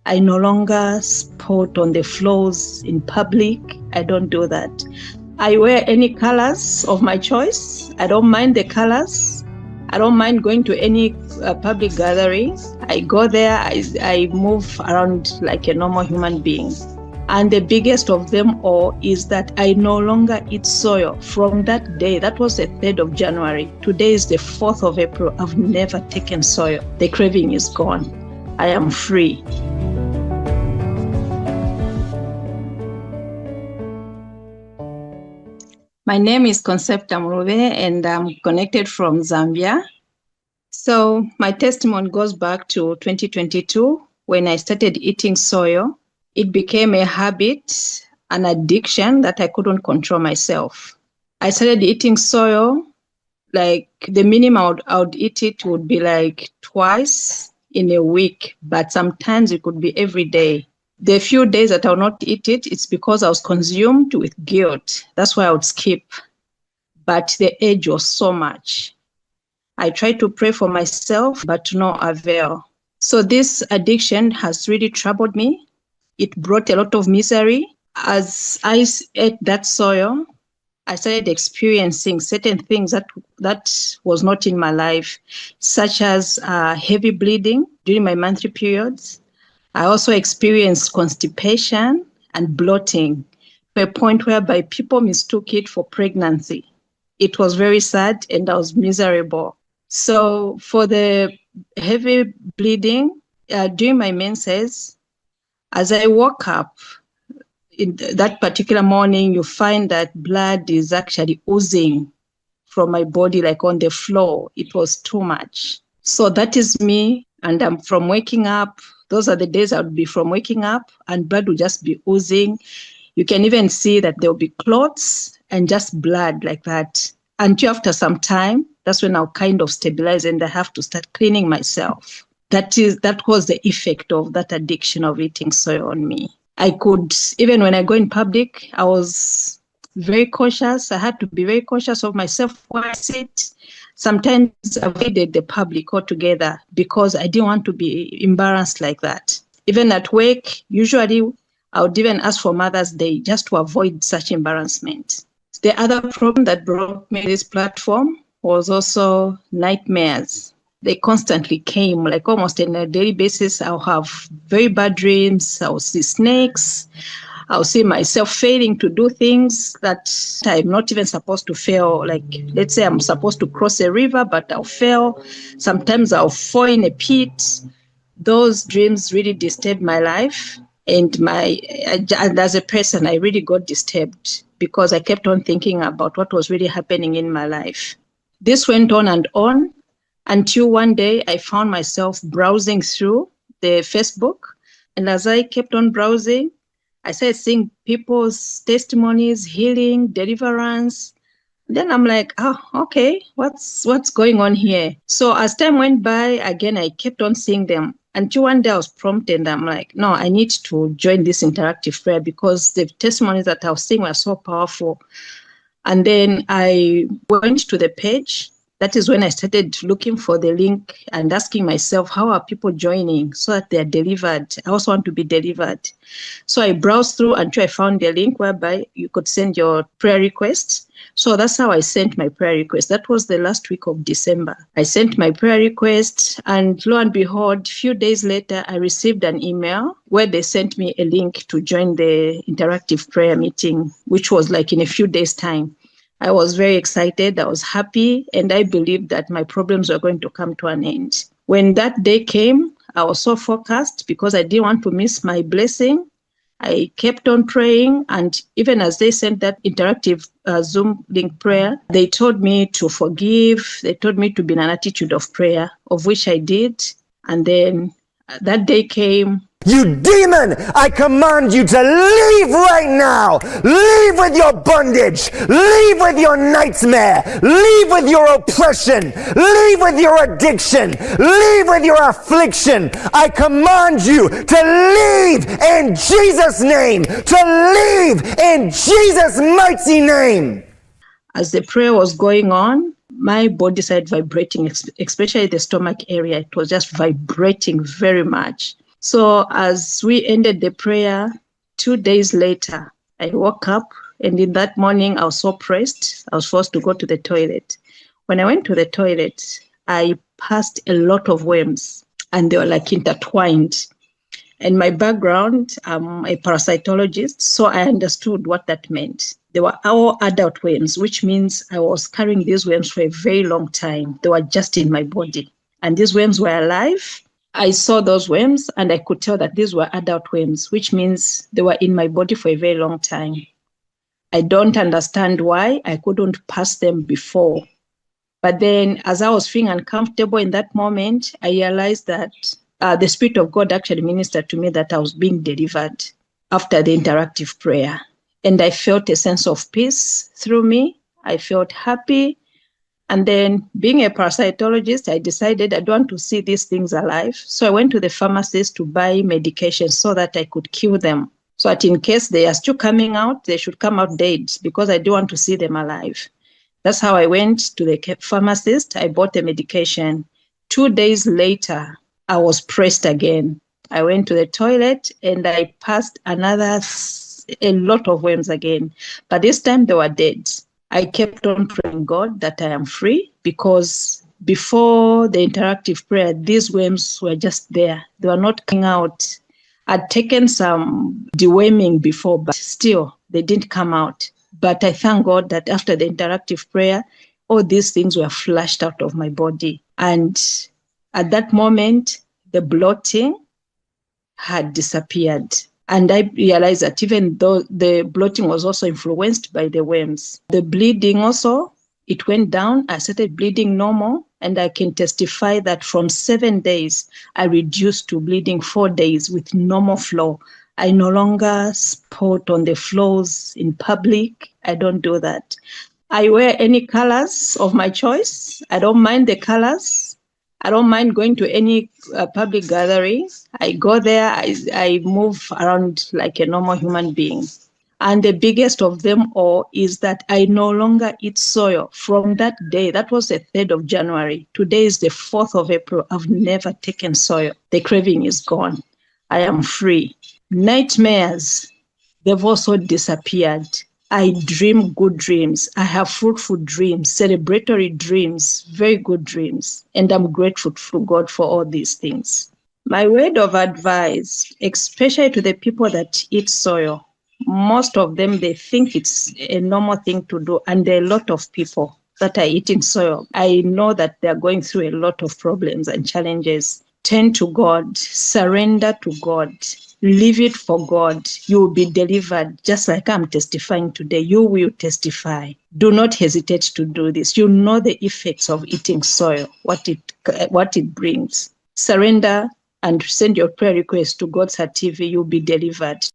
I no longer sport on the floors in public. I don't do that. I wear any colors of my choice. I don't mind the colors. I don't mind going to any public gathering. I go there, I move around like a normal human being. And the biggest of them all is that I no longer eat soya. From that day, that was the 3rd of January. Today is the 4th of April. I've never taken soya. The craving is gone. I am free. My name is KAConceptor and I'm connected from Zambia. So my testimony goes back to 2022 when I started eating soya. It became a habit, an addiction that I couldn't control myself. I started eating soya, like the minimum I would eat it would be like twice in a week, but sometimes it could be every day. The few days that I will not eat it, it's because I was consumed with guilt. That's why I would skip. But the urge was so much. I tried to pray for myself, but to no avail. So this addiction has really troubled me. It brought a lot of misery. As I ate that soya, I started experiencing certain things that was not in my life, such as heavy bleeding during my monthly periods. I also experienced constipation and bloating to a point whereby people mistook it for pregnancy. It was very sad and I was miserable. So for the heavy bleeding during my menses, as I woke up in that particular morning, you find that blood is actually oozing from my body, like on the floor. It was too much. So that is me. And I'm from waking up. Those are the days I would be from waking up and blood would just be oozing. You can even see that there will be clots and just blood like that. Until after some time, that's when I'll kind of stabilize and I have to start cleaning myself. That was the effect of that addiction of eating soya on me. I could, even when I go in public, I was very cautious. I had to be very cautious of myself where I sit. Sometimes I avoided the public altogether because I didn't want to be embarrassed like that. Even at work, usually I would even ask for Mother's Day just to avoid such embarrassment. The other problem that brought me this platform was also nightmares. They constantly came, like almost on a daily basis. I'll have very bad dreams. I'll see snakes. I'll see myself failing to do things that I'm not even supposed to fail. Like, let's say I'm supposed to cross a river, but I'll fail. Sometimes I'll fall in a pit. Those dreams really disturbed my life. And as a person, I really got disturbed because I kept on thinking about what was really happening in my life. This went on and on until one day I found myself browsing through the Facebook. And as I kept on browsing, I started seeing people's testimonies, healing, deliverance. Then I'm like, okay, what's going on here? So as time went by, again, I kept on seeing them. Until one day I was prompted, I'm like, no, I need to join this interactive prayer because the testimonies that I was seeing were so powerful. And then I went to the page. That is when I started looking for the link and asking myself, how are people joining so that they're delivered? I also want to be delivered. So I browsed through until I found the link whereby you could send your prayer requests. So that's how I sent my prayer request. That was the last week of December. I sent my prayer request and lo and behold, a few days later, I received an email where they sent me a link to join the interactive prayer meeting, which was like in a few days' time. I was very excited, I was happy, and I believed that my problems were going to come to an end. When that day came, I was so focused because I didn't want to miss my blessing. I kept on praying, and even as they sent that interactive Zoom link prayer, they told me to forgive, they told me to be in an attitude of prayer, of which I did. And then that day came. You demon, I command you to leave right now. Leave with your bondage. Leave with your nightmare. Leave with your oppression. Leave with your addiction. Leave with your affliction. I command you to leave in Jesus' name. To leave in Jesus' mighty name. As the prayer was going on, my body started vibrating, especially the stomach area. It was just vibrating very much. So as we ended the prayer, 2 days later, I woke up, and in that morning, I was so pressed. I was forced to go to the toilet. When I went to the toilet, I passed a lot of worms, and they were like intertwined. And my background, I'm a parasitologist, so I understood what that meant. They were all adult worms, which means I was carrying these worms for a very long time. They were just in my body. And these worms were alive. I saw those worms, and I could tell that these were adult worms, which means they were in my body for a very long time. I don't understand why I couldn't pass them before. But then as I was feeling uncomfortable in that moment, I realized that the Spirit of God actually ministered to me that I was being delivered after the interactive prayer. And I felt a sense of peace through me. I felt happy. And then being a parasitologist, I decided I don't want to see these things alive. So I went to the pharmacist to buy medication so that I could kill them. So that in case they are still coming out, they should come out dead, because I don't want to see them alive. That's how I went to the pharmacist. I bought the medication. 2 days later, I was pressed again. I went to the toilet and I passed a lot of worms again. But this time they were dead. I kept on praying God that I am free, because before the interactive prayer, these worms were just there. They were not coming out. I'd taken some deworming before, but still they didn't come out. But I thank God that after the interactive prayer, all these things were flushed out of my body. And at that moment, the bloating had disappeared. And I realized that even though the bloating was also influenced by the worms, the bleeding also, it went down. I started bleeding normal. And I can testify that from 7 days, I reduced to bleeding 4 days with normal flow. I no longer spot on the floors in public. I don't do that. I wear any colors of my choice. I don't mind the colors. I don't mind going to any public gathering. I go there, I move around like a normal human being. And the biggest of them all is that I no longer eat soil. From that day, that was the 3rd of January. Today is the 4th of April. I've never taken soil. The craving is gone. I am free. Nightmares, they've also disappeared. I dream good dreams. I have fruitful dreams, celebratory dreams, very good dreams. And I'm grateful to God for all these things. My word of advice, especially to the people that eat soil, most of them, they think it's a normal thing to do. And there are a lot of people that are eating soil. I know that they're going through a lot of problems and challenges. Turn to God, surrender to God, leave it for God. You will be delivered, just like I'm testifying today. You will testify. Do not hesitate to do this. You know the effects of eating soil, what it brings. Surrender and send your prayer request to God's TV. You'll be delivered.